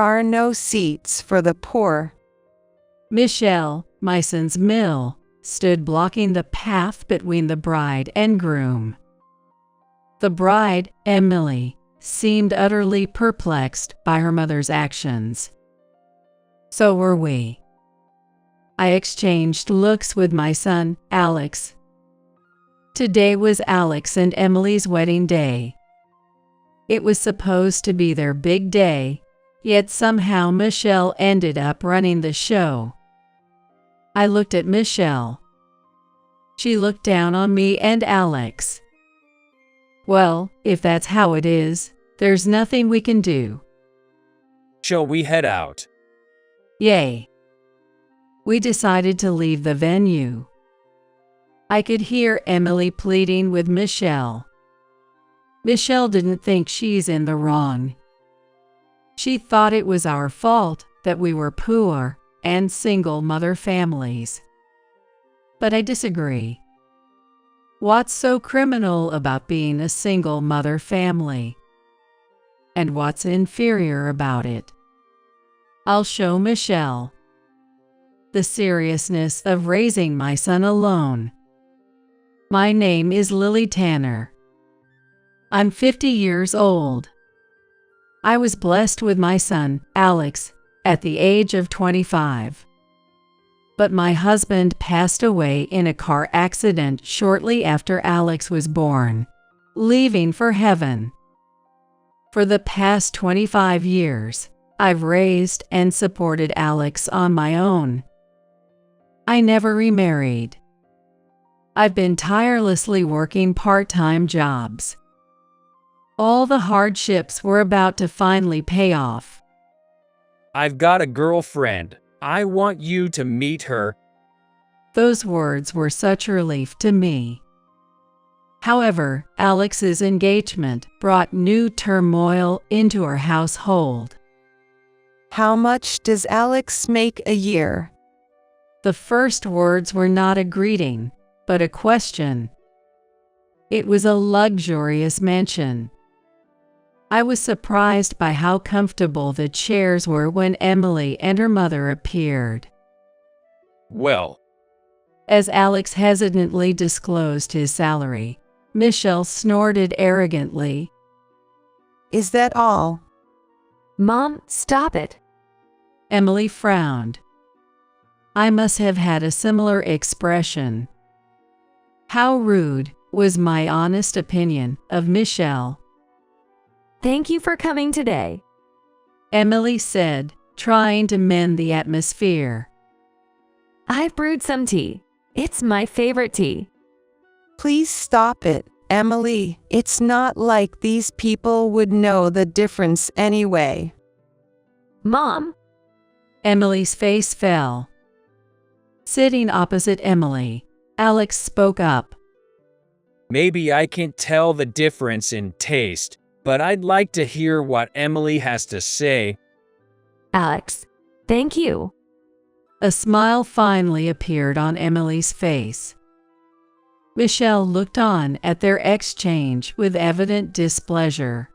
are no seats for the poor. Michelle, my son's mill, stood blocking the path between the bride and groom. The bride, Emily, seemed utterly perplexed by her mother's actions. So were we. I exchanged looks with my son, Alex. Today was Alex and Emily's wedding day. It was supposed to be their big day, yet somehow Michelle ended up running the show. I looked at Michelle. She looked down on me and Alex. Well, if that's how it is, there's nothing we can do. Shall we head out? Yay. We decided to leave the venue. I could hear Emily pleading with Michelle. Michelle didn't think she's in the wrong. She thought it was our fault that we were poor and single mother families. But I disagree. What's so criminal about being a single mother family? And what's inferior about it? I'll show Michelle. The seriousness of raising my son alone. My name is Lily Tanner. I'm 50 years old. I was blessed with my son, Alex, at the age of 25. But my husband passed away in a car accident shortly after Alex was born, leaving for heaven. For the past 25 years, I've raised and supported Alex on my own. I never remarried. I've been tirelessly working part-time jobs. All the hardships were about to finally pay off. I've got a girlfriend. I want you to meet her. Those words were such relief to me. However, Alex's engagement brought new turmoil into our household. How much does Alex make a year? The first words were not a greeting, but a question. It was a luxurious mansion. I was surprised by how comfortable the chairs were when Emily and her mother appeared. Well, as Alex hesitantly disclosed his salary, Michelle snorted arrogantly. Is that all? Mom, stop it. Emily frowned. I must have had a similar expression. How rude, was my honest opinion of Michelle. Thank you for coming today, Emily said, trying to mend the atmosphere. I've brewed some tea. It's my favorite tea. Please stop it, Emily. It's not like these people would know the difference anyway. Mom. Emily's face fell. Sitting opposite Emily, Alex spoke up. Maybe I can't tell the difference in taste, but I'd like to hear what Emily has to say. Alex, thank you. A smile finally appeared on Emily's face. Michelle looked on at their exchange with evident displeasure.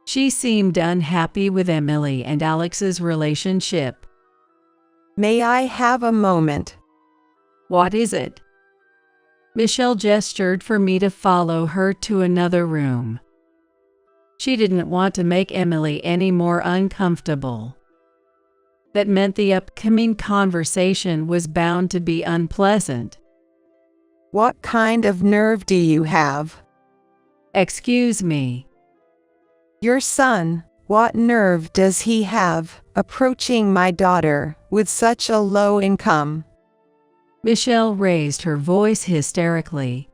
She seemed unhappy with Emily and Alex's relationship. May I have a moment? What is it? Michelle gestured for me to follow her to another room. She didn't want to make Emily any more uncomfortable. That meant the upcoming conversation was bound to be unpleasant. What kind of nerve do you have? Excuse me. Your son, what nerve does he have, approaching my daughter, with such a low income? Michelle raised her voice hysterically.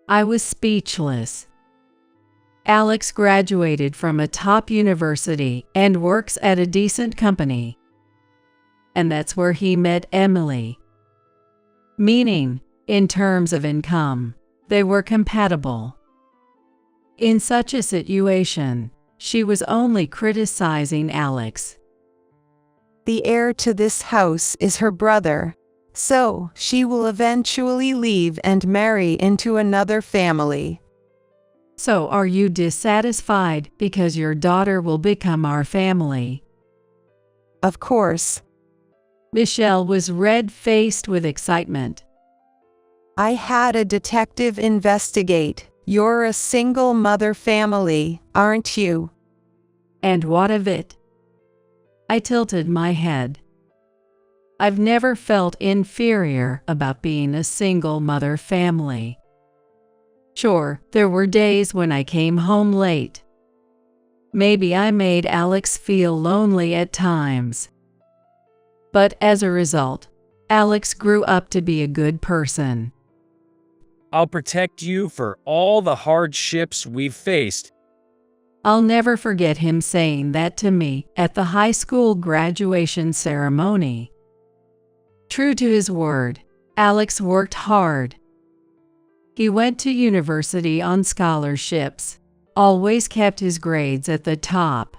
I was speechless. Alex graduated from a top university and works at a decent company. And that's where he met Emily. Meaning, in terms of income, they were compatible. In such a situation, she was only criticizing Alex. The heir to this house is her brother, so she will eventually leave and marry into another family. So are you dissatisfied because your daughter will become our family? Of course. Michelle was red-faced with excitement. I had a detective investigate. You're a single mother family, aren't you? And what of it? I tilted my head. I've never felt inferior about being a single mother family. Sure, there were days when I came home late. Maybe I made Alex feel lonely at times. But as a result, Alex grew up to be a good person. I'll protect you for all the hardships we've faced. I'll never forget him saying that to me at the high school graduation ceremony. True to his word, Alex worked hard. He went to university on scholarships, always kept his grades at the top.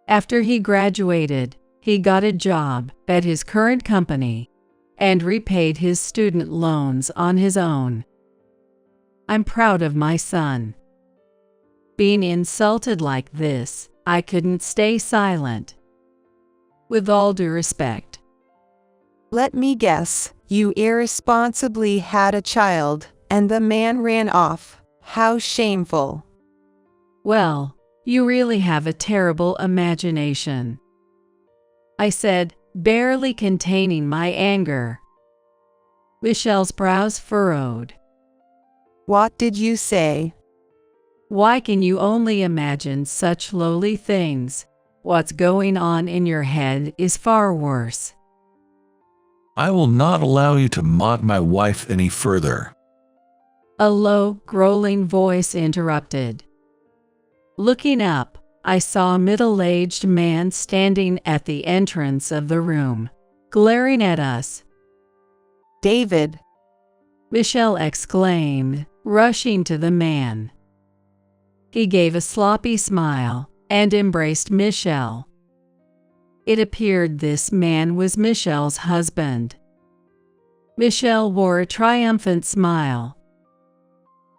After he graduated, he got a job at his current company and repaid his student loans on his own. I'm proud of my son. Being insulted like this, I couldn't stay silent. With all due respect. Let me guess, you irresponsibly had a child, and the man ran off. How shameful. Well, you really have a terrible imagination, I said, barely containing my anger. Michelle's brows furrowed. What did you say? Why can you only imagine such lowly things? What's going on in your head is far worse. I will not allow you to mock my wife any further. A low, growling voice interrupted. Looking up, I saw a middle-aged man standing at the entrance of the room, glaring at us. David, Michelle exclaimed, rushing to the man. He gave a sloppy smile and embraced Michelle. It appeared this man was Michelle's husband. Michelle wore a triumphant smile.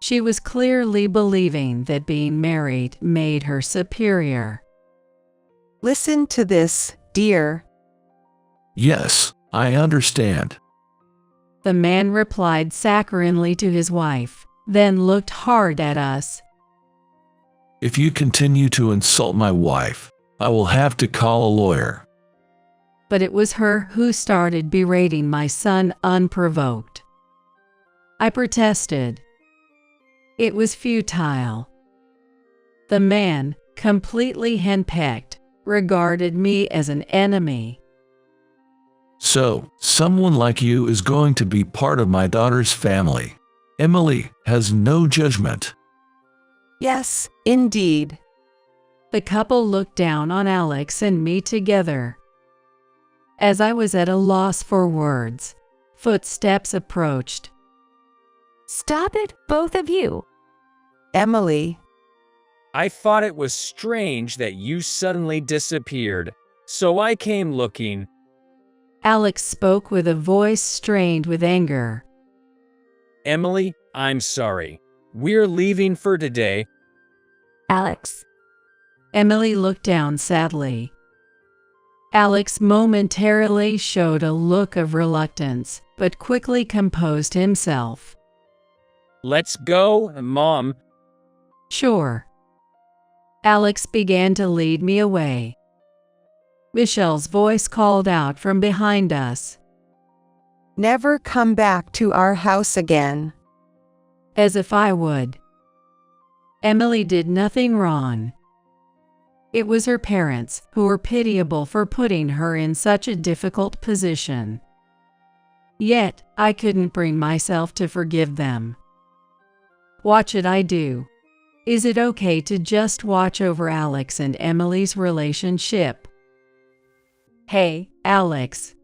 She was clearly believing that being married made her superior. listen to this, dear. Yes, I understand. The man replied saccharinely to his wife, then looked hard at us. If you continue to insult my wife, I will have to call a lawyer. But it was her who started berating my son unprovoked. I protested. It was futile. The man, completely henpecked, regarded me as an enemy. So, someone like you is going to be part of my daughter's family. Emily has no judgment. Yes, indeed. The couple looked down on Alex and me together. As I was at a loss for words, footsteps approached. Stop it, both of you. Emily, I thought it was strange that you suddenly disappeared, so I came looking. Alex spoke with a voice strained with anger. Emily, I'm sorry. We're leaving for today. Alex. Emily looked down sadly. Alex momentarily showed a look of reluctance, but quickly composed himself. Let's go, Mom. Sure. Alex began to lead me away. Michelle's voice called out from behind us. never come back to our house again. As if I would. Emily did nothing wrong. It was her parents who were pitiable for putting her in such a difficult position. Yet, I couldn't bring myself to forgive them. What should I do? Is it okay to just watch over Alex and Emily's relationship? Hey, Alex.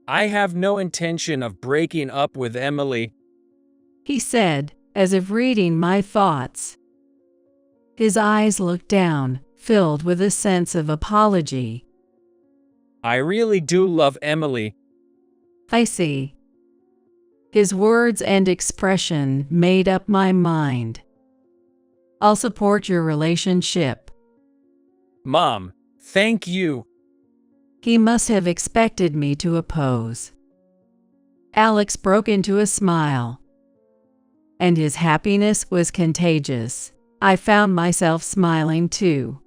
I have no intention of breaking up with Emily. He said, as if reading my thoughts. His eyes looked down, filled with a sense of apology. I really do love Emily. I see. His words and expression made up my mind. I'll support your relationship." Mom, thank you. He must have expected me to oppose. Alex broke into a smile, and his happiness was contagious. I found myself smiling too.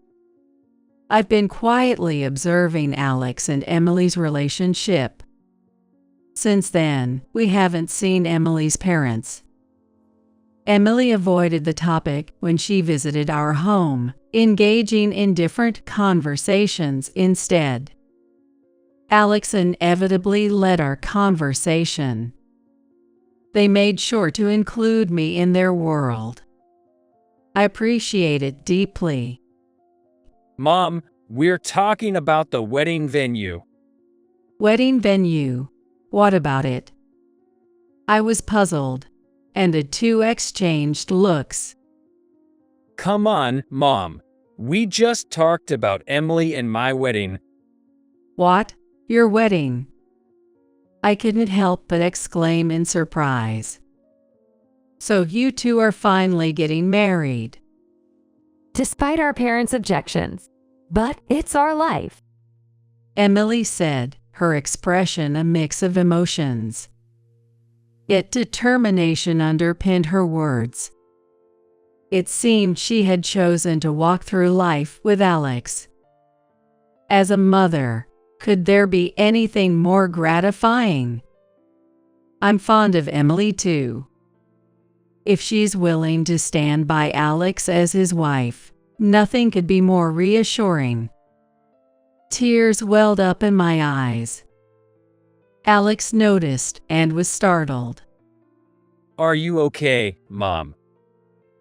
I've been quietly observing Alex and Emily's relationship. Since then, we haven't seen Emily's parents. Emily avoided the topic when she visited our home, engaging in different conversations instead. Alex inevitably led our conversation. They made sure to include me in their world. I appreciate it deeply. Mom, we're talking about the wedding venue. Wedding venue. What about it? I was puzzled, and the two exchanged looks. Come on, Mom. We just talked about Emily and my wedding. What? Your wedding? I couldn't help but exclaim in surprise. So you two are finally getting married. Despite our parents' objections. But it's our life. Emily said, her expression a mix of emotions. Yet determination underpinned her words. It seemed she had chosen to walk through life with Alex. As a mother, could there be anything more gratifying? I'm fond of Emily too. If she's willing to stand by Alex as his wife, nothing could be more reassuring. Tears welled up in my eyes. Alex noticed and was startled. Are you okay, Mom?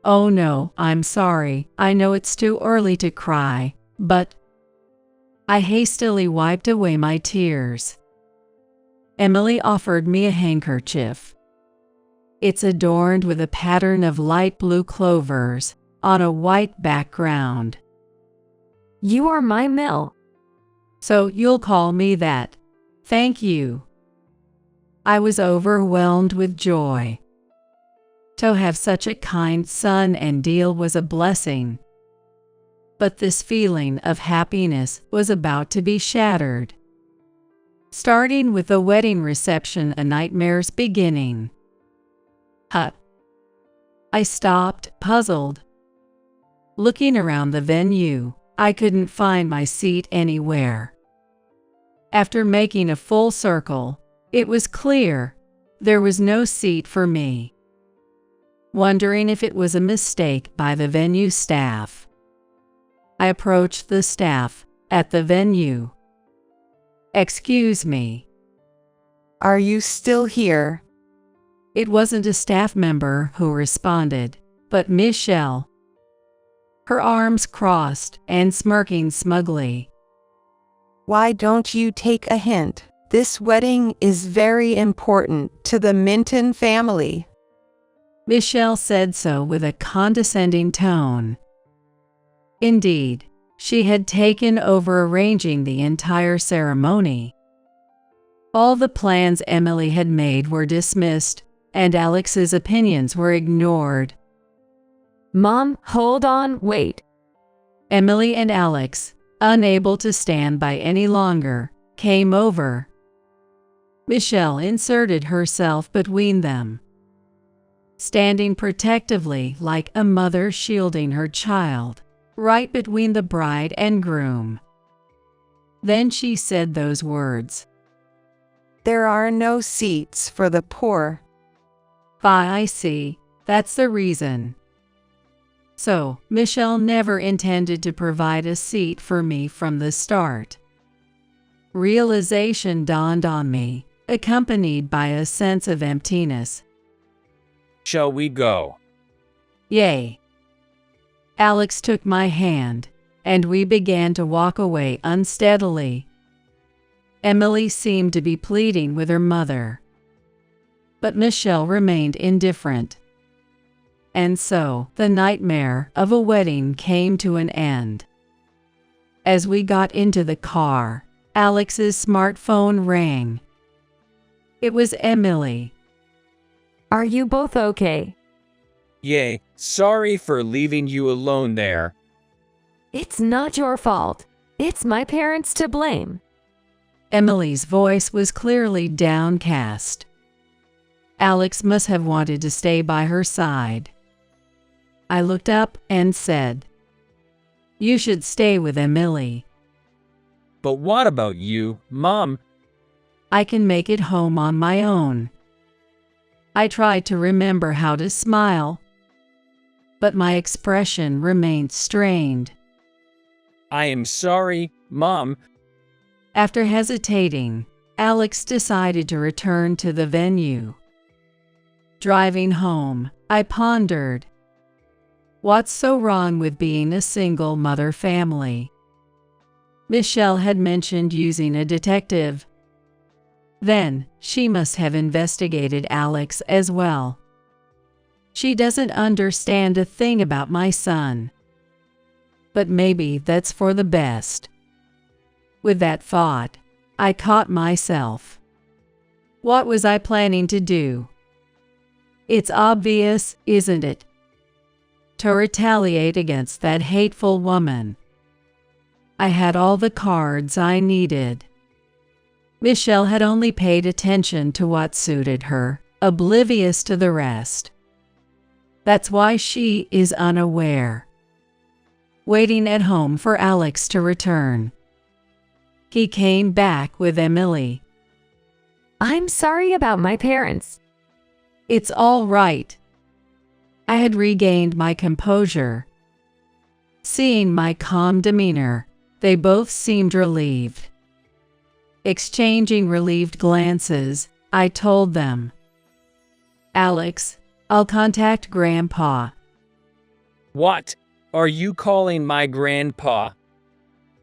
Oh no, I'm sorry. I know it's too early to cry, but I hastily wiped away my tears. Emily offered me a handkerchief. It's adorned with a pattern of light blue clovers on a white background. You are my Mill. So you'll call me that. Thank you. I was overwhelmed with joy. To have such a kind son and deal was a blessing. But this feeling of happiness was about to be shattered. Starting with the wedding reception, a nightmare's beginning. I stopped, puzzled. Looking around the venue, I couldn't find my seat anywhere. After making a full circle, it was clear there was no seat for me. Wondering if it was a mistake by the venue staff, I approached the staff at the venue. Excuse me. Are you still here? It wasn't a staff member who responded, but Michelle. Her arms crossed and smirking smugly. Why don't you take a hint? This wedding is very important to the Minton family. Michelle said so with a condescending tone. Indeed, she had taken over arranging the entire ceremony. All the plans Emily had made were dismissed, and Alex's opinions were ignored. Mom, hold on, wait. Emily and Alex, unable to stand by any longer, came over. Michelle inserted herself between them, standing protectively like a mother shielding her child, right between the bride and groom. Then she said those words. There are no seats for the poor. I see, that's the reason. So, Michelle never intended to provide a seat for me from the start. Realization dawned on me, accompanied by a sense of emptiness. Shall we go? Yay. Alex took my hand, and we began to walk away unsteadily. Emily seemed to be pleading with her mother, but Michelle remained indifferent. And so, the nightmare of a wedding came to an end. As we got into the car, Alex's smartphone rang. It was Emily. Are you both okay? Yay, Sorry for leaving you alone there. It's not your fault. It's my parents to blame. Emily's voice was clearly downcast. Alex must have wanted to stay by her side. I looked up and said, "You should stay with Emily. But what about you, Mom? I can make it home on my own." I tried to remember how to smile, but my expression remained strained. I am sorry, Mom. After hesitating, Alex decided to return to the venue. Driving home, I pondered, what's so wrong with being a single mother family? Michelle had mentioned using a detective. Then, she must have investigated Alex as well. She doesn't understand a thing about my son. But maybe that's for the best. With that thought, I caught myself. What was I planning to do? It's obvious, isn't it? To retaliate against that hateful woman. I had all the cards I needed. Michelle had only paid attention to what suited her, oblivious to the rest. That's why she is unaware. Waiting at home for Alex to return. He came back with Emily. I'm sorry about my parents. It's all right. I had regained my composure. Seeing my calm demeanor, they both seemed relieved. Exchanging relieved glances, I told them, "Alex, I'll contact Grandpa." What? Are you calling my grandpa?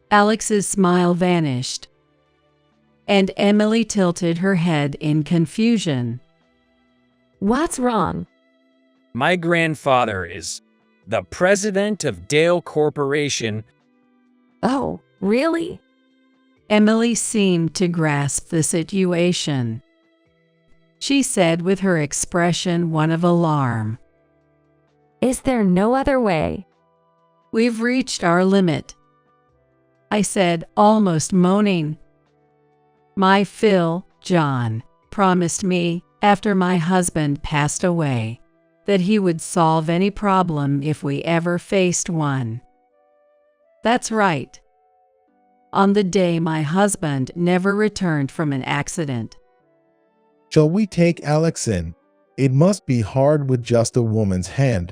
Alex's smile vanished, and Emily tilted her head in confusion. What's wrong? My grandfather is the president of Dale Corporation. Oh, really? Emily seemed to grasp the situation. She said with her expression one of alarm, Is there no other way? "We've reached our limit," I said, almost moaning. My Phil, John, promised me, after my husband passed away, that he would solve any problem if we ever faced one. That's right. On the day my husband never returned from an accident. Shall we take Alex in? It must be hard with just a woman's hand.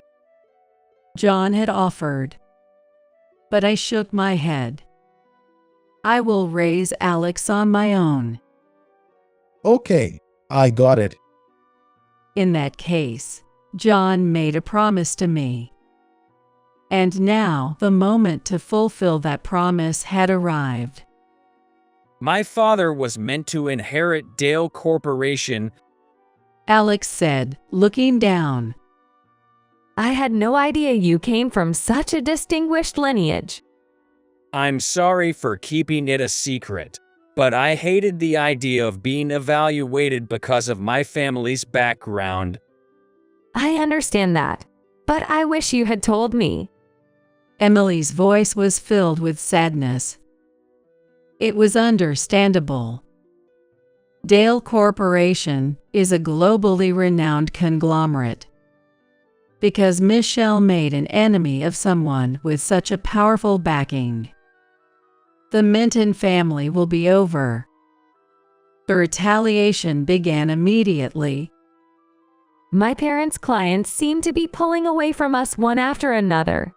John had offered, but I shook my head. I will raise Alex on my own. Okay, I got it. In that case, John made a promise to me. And now the moment to fulfill that promise had arrived. My father was meant to inherit Dale Corporation. Alex said, looking down. I had no idea you came from such a distinguished lineage. I'm sorry for keeping it a secret, but I hated the idea of being evaluated because of my family's background. I understand that, but I wish you had told me. Emily's voice was filled with sadness. It was understandable. Dale Corporation is a globally renowned conglomerate. Because Michelle made an enemy of someone with such a powerful backing. The Minton family will be over. The retaliation began immediately. My parents' clients seem to be pulling away from us one after another.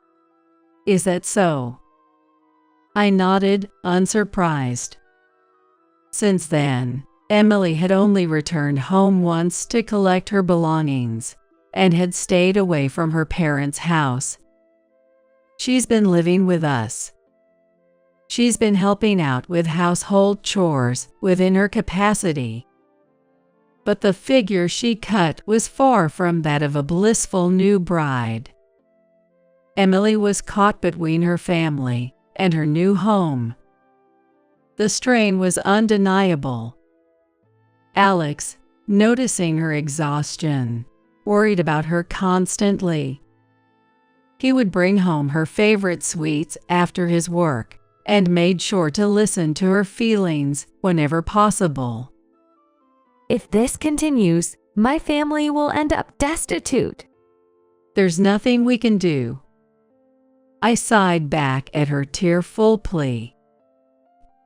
Is that so? I nodded, unsurprised. Since then, Emily had only returned home once to collect her belongings, and had stayed away from her parents' house. She's been living with us. She's been helping out with household chores within her capacity. But the figure she cut was far from that of a blissful new bride. Emily was caught between her family and her new home. The strain was undeniable. Alex, noticing her exhaustion, worried about her constantly. He would bring home her favorite sweets after his work and made sure to listen to her feelings whenever possible. If this continues, my family will end up destitute. There's nothing we can do. I sighed back at her tearful plea.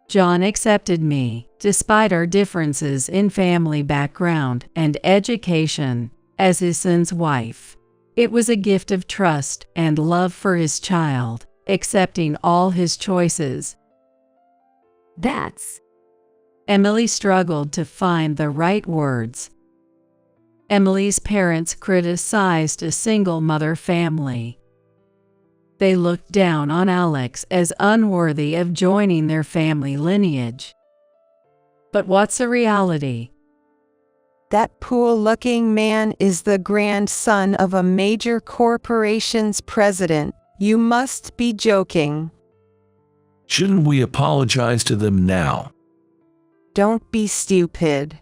John accepted me, despite our differences in family background and education, as his son's wife. It was a gift of trust and love for his child, accepting all his choices. That's... Emily struggled to find the right words. Emily's parents criticized a single-mother family. They looked down on Alex as unworthy of joining their family lineage. But what's the reality? That poor-looking man is the grandson of a major corporation's president. You must be joking. Shouldn't we apologize to them now? Don't be stupid.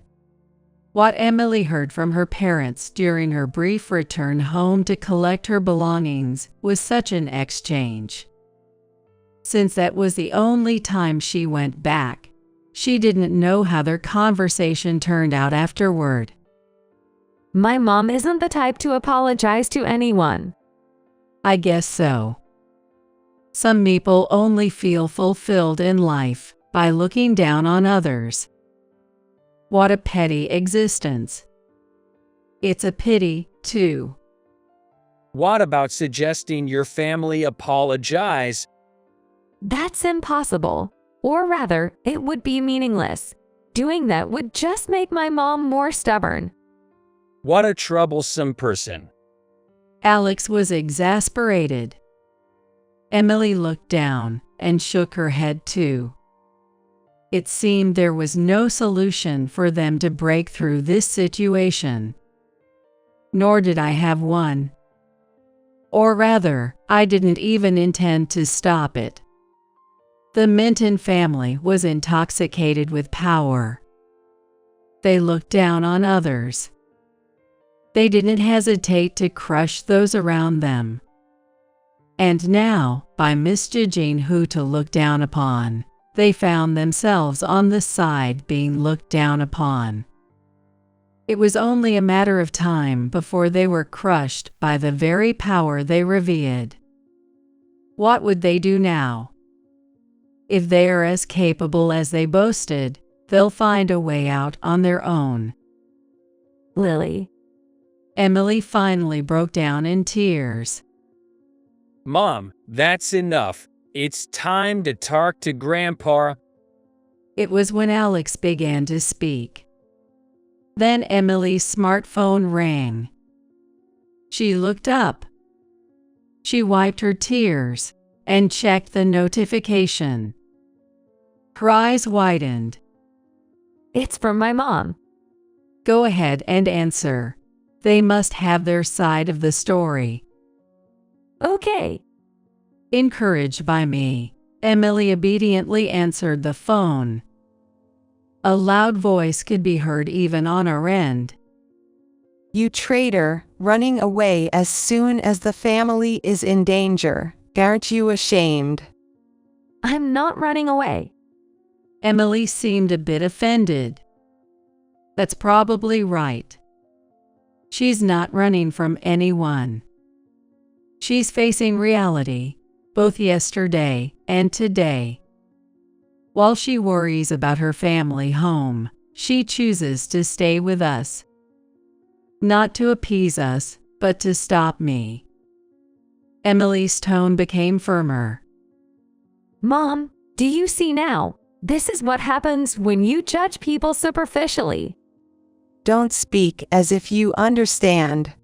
What Emily heard from her parents during her brief return home to collect her belongings was such an exchange. Since that was the only time she went back, she didn't know how their conversation turned out afterward. My mom isn't the type to apologize to anyone. I guess so. Some people only feel fulfilled in life by looking down on others. What a petty existence. It's a pity, too. What about suggesting your family apologize? That's impossible. Or rather, it would be meaningless. Doing that would just make my mom more stubborn. What a troublesome person. Alex was exasperated. Emily looked down and shook her head too. It seemed there was no solution for them to break through this situation. Nor did I have one. Or rather, I didn't even intend to stop it. The Minton family was intoxicated with power. They looked down on others. They didn't hesitate to crush those around them. And now, by misjudging who to look down upon, they found themselves on the side being looked down upon. It was only a matter of time before they were crushed by the very power they revered. What would they do now? If they are as capable as they boasted, they'll find a way out on their own. Lily. Emily finally broke down in tears. Mom, that's enough. It's time to talk to Grandpa. It was when Alex began to speak. Then Emily's smartphone rang. She looked up. She wiped her tears and checked the notification. Her eyes widened. It's from my mom. Go ahead and answer. They must have their side of the story. Okay. Encouraged by me, Emily obediently answered the phone. A loud voice could be heard even on our end. You traitor, running away as soon as the family is in danger. Aren't you ashamed? I'm not running away. Emily seemed a bit offended. That's probably right. She's not running from anyone. She's facing reality, both yesterday and today. While she worries about her family home, she chooses to stay with us. Not to appease us, but to stop me. Emily's tone became firmer. Mom, do you see now? This is what happens when you judge people superficially. Don't speak as if you understand.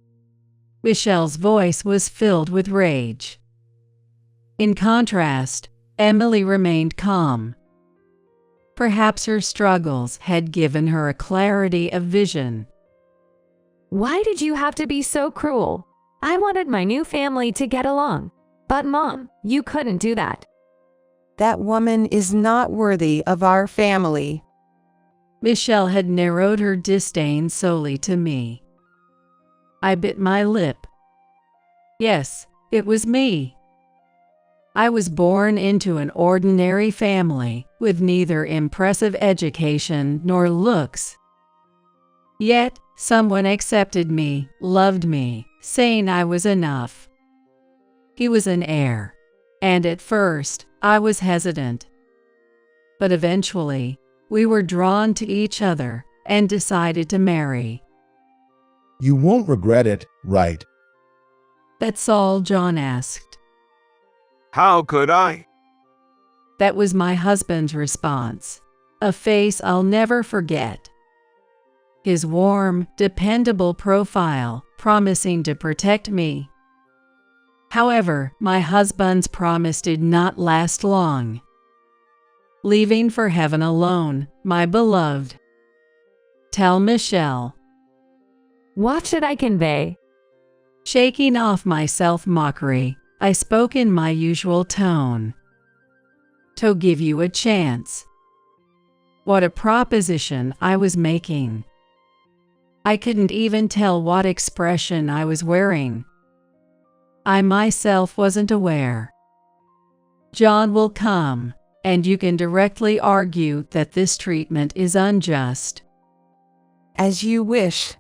Michelle's voice was filled with rage. In contrast, Emily remained calm. Perhaps her struggles had given her a clarity of vision. Why did you have to be so cruel? I wanted my new family to get along. But Mom, you couldn't do that. That woman is not worthy of our family. Michelle had narrowed her disdain solely to me. I bit my lip. Yes, It was me. I was born into an ordinary family with neither impressive education nor looks. Yet, someone accepted me, loved me, saying I was enough. He was an heir, and at first, I was hesitant. But eventually, we were drawn to each other and decided to marry. You won't regret it, right? That's all John asked. How could I? That was my husband's response, a face I'll never forget. His warm, dependable profile, promising to protect me. However, my husband's promise did not last long. Leaving for heaven alone, my beloved. Tell Michelle. What should I convey? Shaking off my self-mockery, I spoke in my usual tone. To give you a chance. What a proposition I was making. I couldn't even tell what expression I was wearing. I myself wasn't aware. John will come, and you can directly argue that this treatment is unjust. As you wish.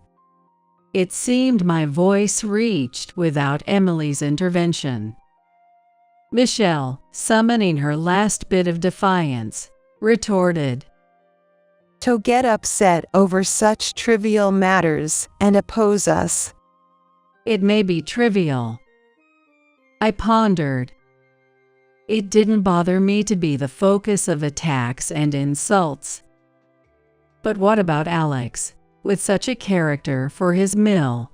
It seemed my voice reached without Emily's intervention. Michelle, summoning her last bit of defiance, retorted. To get upset over such trivial matters and oppose us. It may be trivial. I pondered. It didn't bother me to be the focus of attacks and insults. But what about Alex, with such a character for his mill?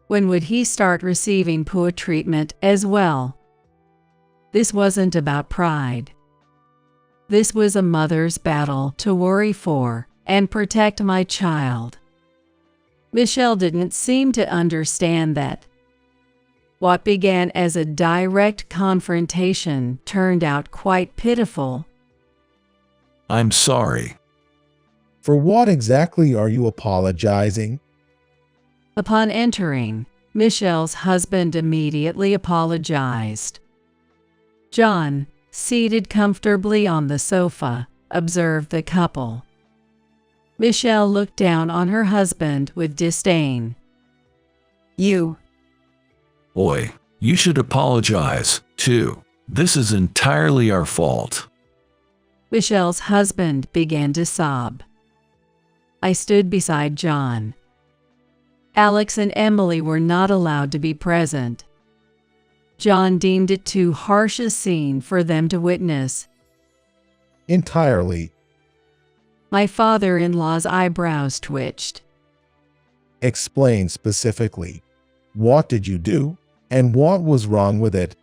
When would he start receiving poor treatment as well? This wasn't about pride. This was a mother's battle to worry for and protect my child. Michelle didn't seem to understand that. What began as a direct confrontation turned out quite pitiful. I'm sorry. For what exactly are you apologizing? Upon entering, Michelle's husband immediately apologized. John, seated comfortably on the sofa, observed the couple. Michelle looked down on her husband with disdain. You. Boy, you should apologize, too. This is entirely our fault. Michelle's husband began to sob. I stood beside John. Alex and Emily were not allowed to be present. John deemed it too harsh a scene for them to witness. Entirely. My father-in-law's eyebrows twitched. Explain specifically. What did you do, and what was wrong with it?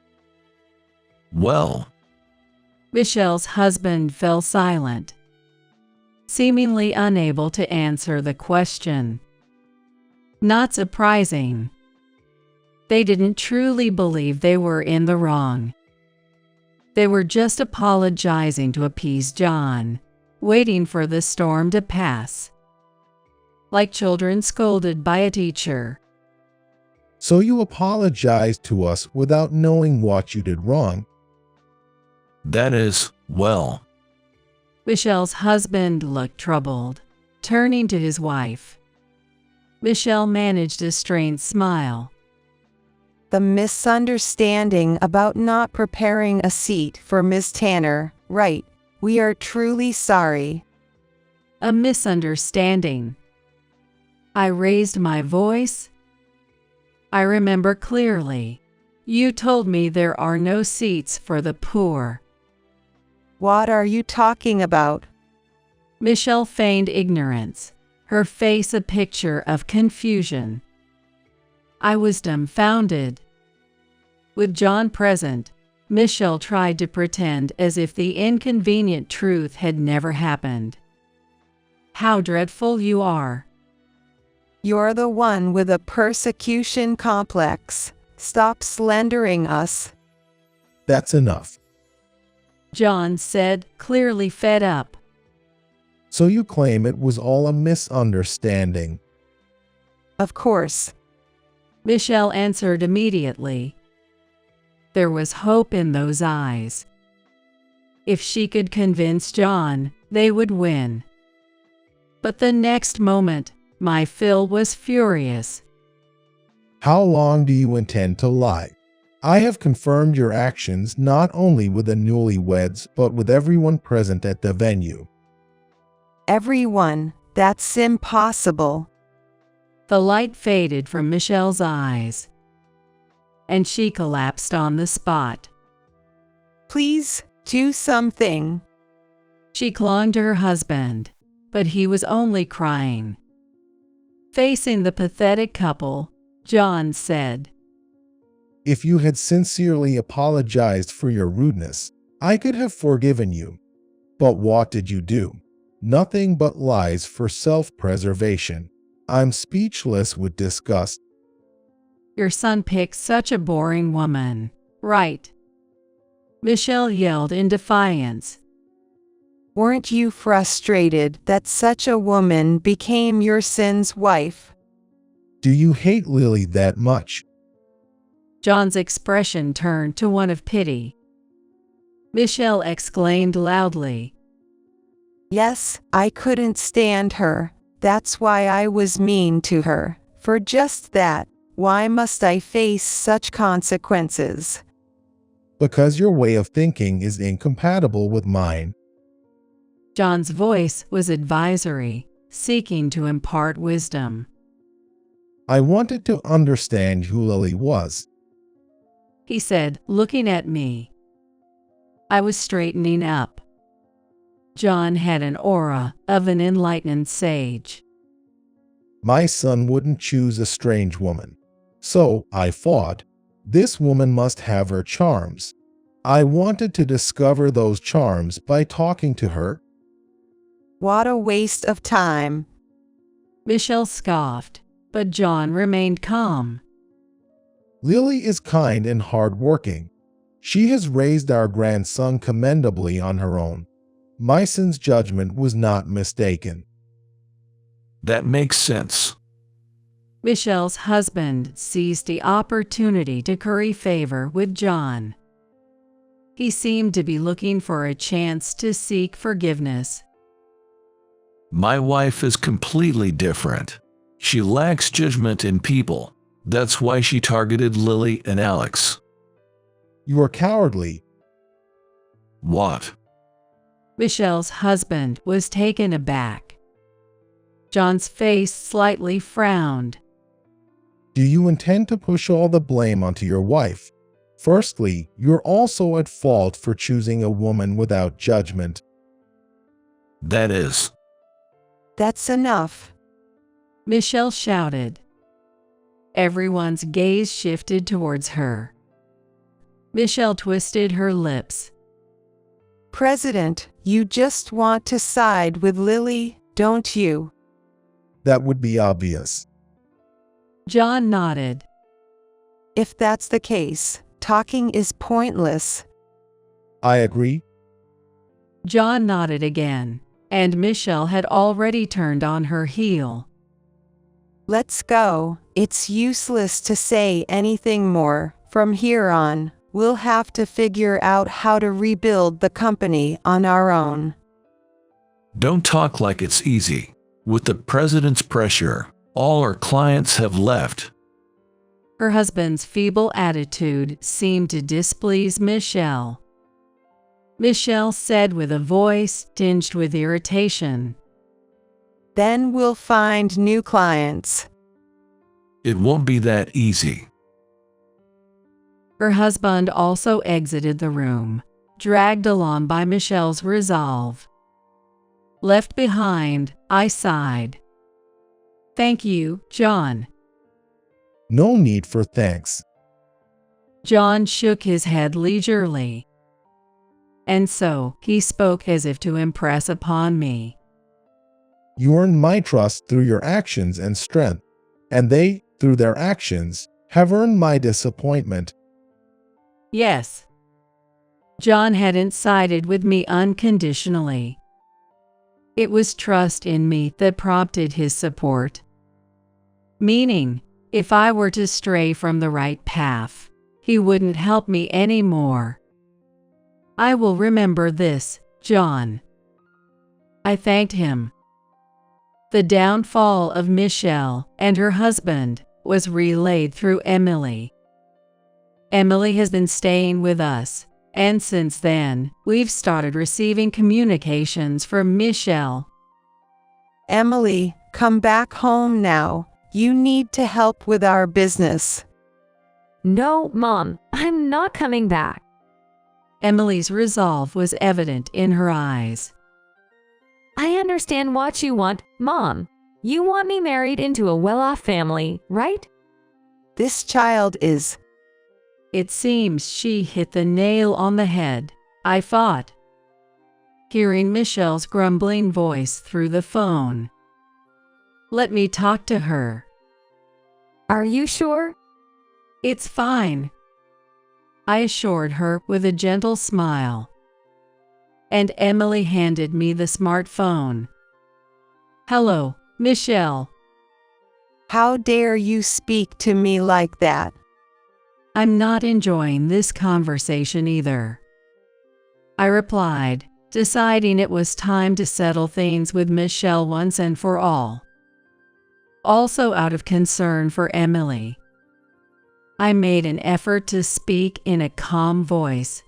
Well, Michelle's husband fell silent, seemingly unable to answer the question. Not surprising. They didn't truly believe they were in the wrong. They were just apologizing to appease John, waiting for the storm to pass. Like children scolded by a teacher. So you apologized to us without knowing what you did wrong. that is, well, Michelle's husband looked troubled, turning to his wife. Michelle managed a strained smile. The misunderstanding about not preparing a seat for Miss Tanner, right? We are truly sorry. A misunderstanding. I raised my voice. I remember clearly. You told me there are no seats for the poor. What are you talking about? Michelle feigned ignorance, her face a picture of confusion. I was dumbfounded. With John present, Michelle tried to pretend as if the inconvenient truth had never happened. How dreadful you are. You're the one with a persecution complex. Stop slandering us. That's enough. John said, clearly fed up. So you claim it was all a misunderstanding. Of course. Michelle answered immediately, There was hope in those eyes. If she could convince John, they would win. But the next moment, my Phil was furious. How long do you intend to lie? I have confirmed your actions not only with the newlyweds, but with everyone present at the venue. Everyone, that's impossible. The light faded from Michelle's eyes, and she collapsed on the spot. Please, do something. She clung to her husband, but he was only crying. Facing the pathetic couple, John said, If you had sincerely apologized for your rudeness, I could have forgiven you. But what did you do? Nothing but lies for self-preservation. I'm speechless with disgust. Your son picked such a boring woman, right? Michelle yelled in defiance. Weren't you frustrated that such a woman became your son's wife? Do you hate Lily that much? John's expression turned to one of pity. Michelle exclaimed loudly, Yes, I couldn't stand her. That's why I was mean to her. For just that, why must I face such consequences? Because your way of thinking is incompatible with mine. John's voice was advisory, seeking to impart wisdom. I wanted to understand who Lily was. He said, looking at me. I was straightening up. John had an aura of an enlightened sage. My son wouldn't choose a strange woman. So, I thought, this woman must have her charms. I wanted to discover those charms by talking to her. What a waste of time. Michelle scoffed, but John remained calm. Lily is kind and hardworking. She has raised our grandson commendably on her own. My son's judgment was not mistaken. That makes sense. Michelle's husband seized the opportunity to curry favor with John. He seemed to be looking for a chance to seek forgiveness. My wife is completely different. She lacks judgment in people. That's why she targeted Lily and Alex. You are cowardly. What? Michelle's husband was taken aback. John's face slightly frowned. Do you intend to push all the blame onto your wife? Firstly, you're also at fault for choosing a woman without judgment. That is. That's enough. Michelle shouted. Everyone's gaze shifted towards her. Michelle twisted her lips. President, you just want to side with Lily, don't you? That would be obvious. John nodded. If that's the case, talking is pointless. I agree. John nodded again, and Michelle had already turned on her heel. Let's go. It's useless to say anything more. From here on, we'll have to figure out how to rebuild the company on our own. Don't talk like it's easy. With the president's pressure, all our clients have left. Her husband's feeble attitude seemed to displease Michelle. Michelle said with a voice tinged with irritation, Then we'll find new clients. It won't be that easy. Her husband also exited the room, dragged along by Michelle's resolve. Left behind, I sighed. Thank you, John. No need for thanks. John shook his head leisurely. And so, he spoke as if to impress upon me. You earned my trust through your actions and strength, and they, through their actions, have earned my disappointment. Yes. John hadn't sided with me unconditionally. It was trust in me that prompted his support. Meaning, if I were to stray from the right path, he wouldn't help me anymore. I will remember this, John. I thanked him. The downfall of Michelle and her husband was relayed through Emily. Emily has been staying with us, and since then, we've started receiving communications from Michelle. Emily, come back home now. You need to help with our business. No, Mom, I'm not coming back. Emily's resolve was evident in her eyes. I understand what you want, Mom. You want me married into a well-off family, right? This child is. It seems she hit the nail on the head, I thought, hearing Michelle's grumbling voice through the phone. Let me talk to her. Are you sure? It's fine, I assured her with a gentle smile. And Emily handed me the smartphone. Hello, Michelle. How dare you speak to me like that? I'm not enjoying this conversation either, I replied, deciding it was time to settle things with Michelle once and for all. Also out of concern for Emily, I made an effort to speak in a calm voice.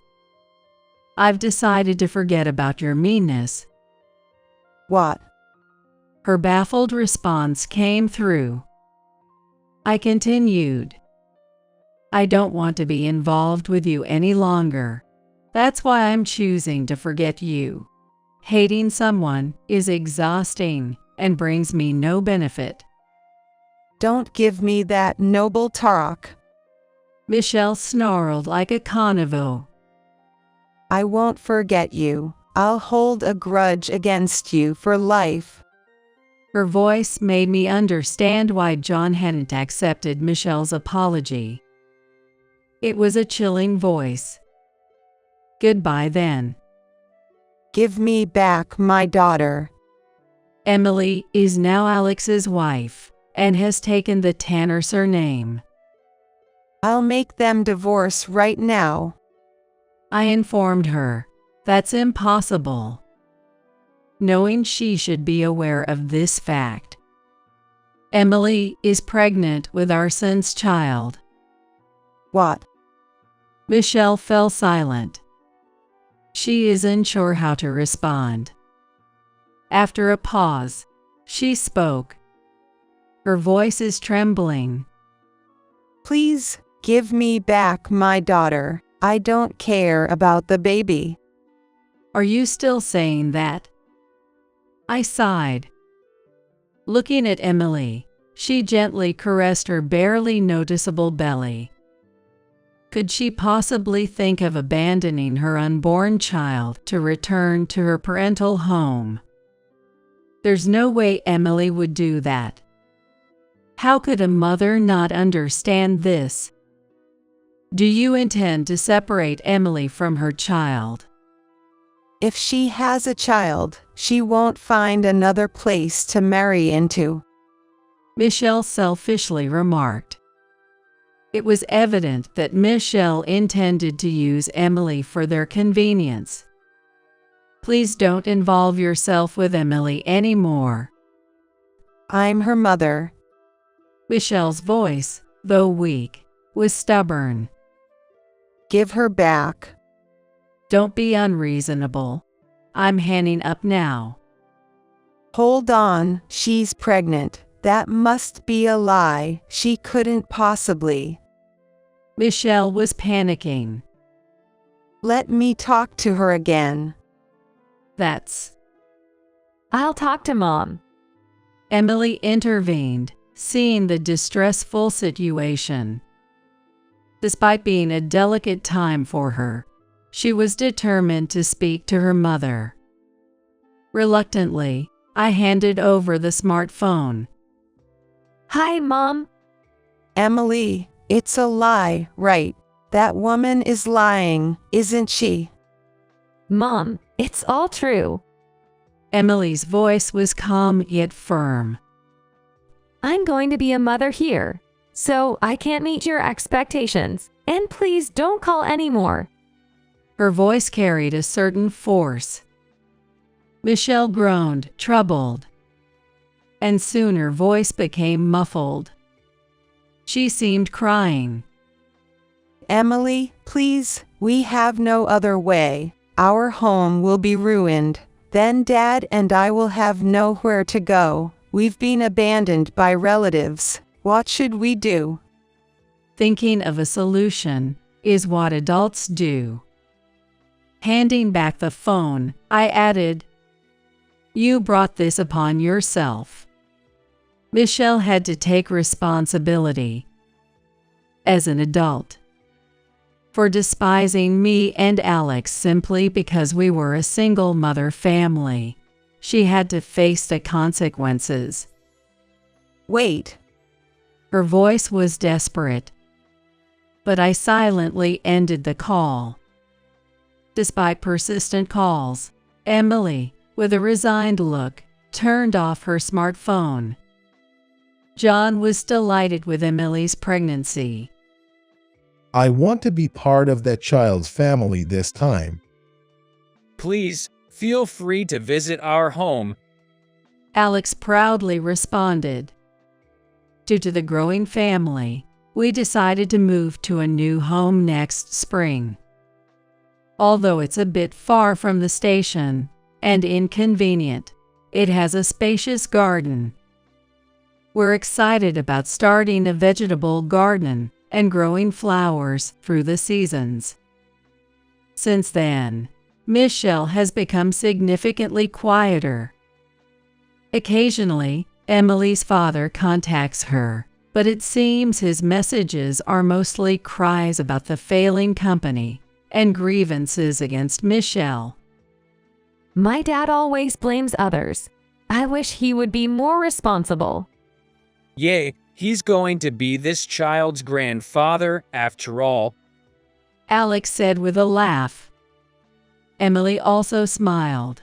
I've decided to forget about your meanness. What? Her baffled response came through. I continued. I don't want to be involved with you any longer. That's why I'm choosing to forget you. Hating someone is exhausting and brings me no benefit. Don't give me that noble talk. Michelle snarled like a carnivore. I won't forget you. I'll hold a grudge against you for life. Her voice made me understand why John hadn't accepted Michelle's apology. It was a chilling voice. Goodbye then. Give me back my daughter. Emily is now Alex's wife and has taken the Tanner surname. I'll make them divorce right now. I informed her. That's impossible. Knowing she should be aware of this fact. Emily is pregnant with our son's child. What? Michelle fell silent. She isn't sure how to respond. After a pause, she spoke. Her voice is trembling. Please, give me back my daughter. I don't care about the baby. Are you still saying that? I sighed. Looking at Emily, she gently caressed her barely noticeable belly. Could she possibly think of abandoning her unborn child to return to her parental home? There's no way Emily would do that. How could a mother not understand this? Do you intend to separate Emily from her child? If she has a child, she won't find another place to marry into. Michelle selfishly remarked. It was evident that Michelle intended to use Emily for their convenience. Please don't involve yourself with Emily anymore. I'm her mother. Michelle's voice, though weak, was stubborn. Give her back. Don't be unreasonable. I'm hanging up now. Hold on, she's pregnant. That must be a lie. She couldn't possibly. Michelle was panicking. Let me talk to her again. I'll talk to Mom. Emily intervened, seeing the distressful situation. Despite being a delicate time for her, she was determined to speak to her mother. Reluctantly, I handed over the smartphone. Hi, Mom. Emily, it's a lie, right? That woman is lying, isn't she? Mom, it's all true. Emily's voice was calm yet firm. I'm going to be a mother here. So I can't meet your expectations, and please don't call anymore. Her voice carried a certain force. Michelle groaned, troubled, and soon her voice became muffled. She seemed crying. Emily, please, we have no other way. Our home will be ruined. Then Dad and I will have nowhere to go. We've been abandoned by relatives. What should we do? Thinking of a solution is what adults do. Handing back the phone, I added, "You brought this upon yourself." Michelle had to take responsibility as an adult for despising me and Alex simply because we were a single mother family. She had to face the consequences. Wait. Her voice was desperate, but I silently ended the call. Despite persistent calls, Emily, with a resigned look, turned off her smartphone. John was delighted with Emily's pregnancy. I want to be part of that child's family this time. Please, feel free to visit our home. Alex proudly responded. Due to the growing family, we decided to move to a new home next spring. Although it's a bit far from the station and inconvenient, it has a spacious garden. We're excited about starting a vegetable garden and growing flowers through the seasons. Since then, Michelle has become significantly quieter. Occasionally, Emily's father contacts her, but it seems his messages are mostly cries about the failing company and grievances against Michelle. My dad always blames others. I wish he would be more responsible. Yay, he's going to be this child's grandfather after all. Alex said with a laugh. Emily also smiled.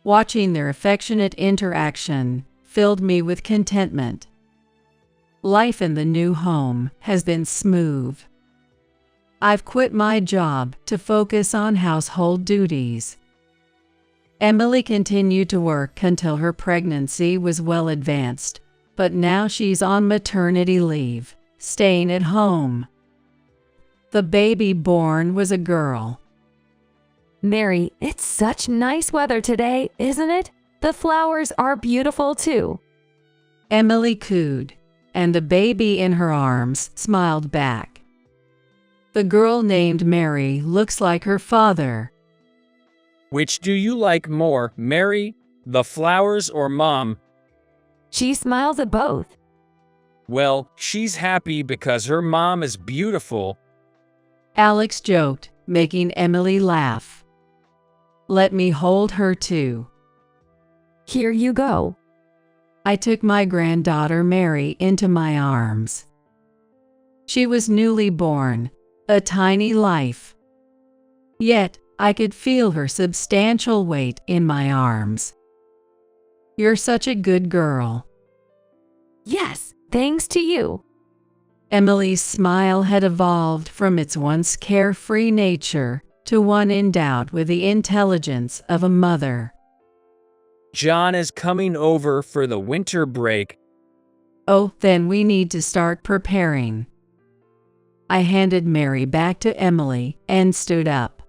Watching their affectionate interaction filled me with contentment. Life in the new home has been smooth. I've quit my job to focus on household duties. Emily continued to work until her pregnancy was well advanced, but now she's on maternity leave, staying at home. The baby born was a girl. Mary, it's such nice weather today, isn't it? The flowers are beautiful too. Emily cooed, and the baby in her arms smiled back. The girl named Mary looks like her father. Which do you like more, Mary, the flowers, or Mom? She smiles at both. Well, she's happy because her mom is beautiful. Alex joked, making Emily laugh. Let me hold her too. Here you go. I took my granddaughter Mary into my arms. She was newly born, a tiny life. Yet, I could feel her substantial weight in my arms. You're such a good girl. Yes, thanks to you. Emily's smile had evolved from its once carefree nature to one endowed with the intelligence of a mother. John is coming over for the winter break. Oh, then we need to start preparing. I handed Mary back to Emily and stood up.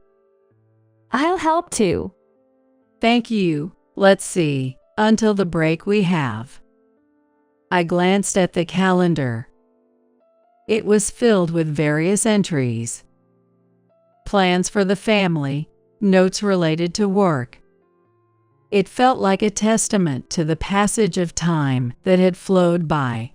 I'll help too. Thank you. Let's see, until the break we have. I glanced at the calendar. It was filled with various entries. Plans for the family, notes related to work. It felt like a testament to the passage of time that had flowed by.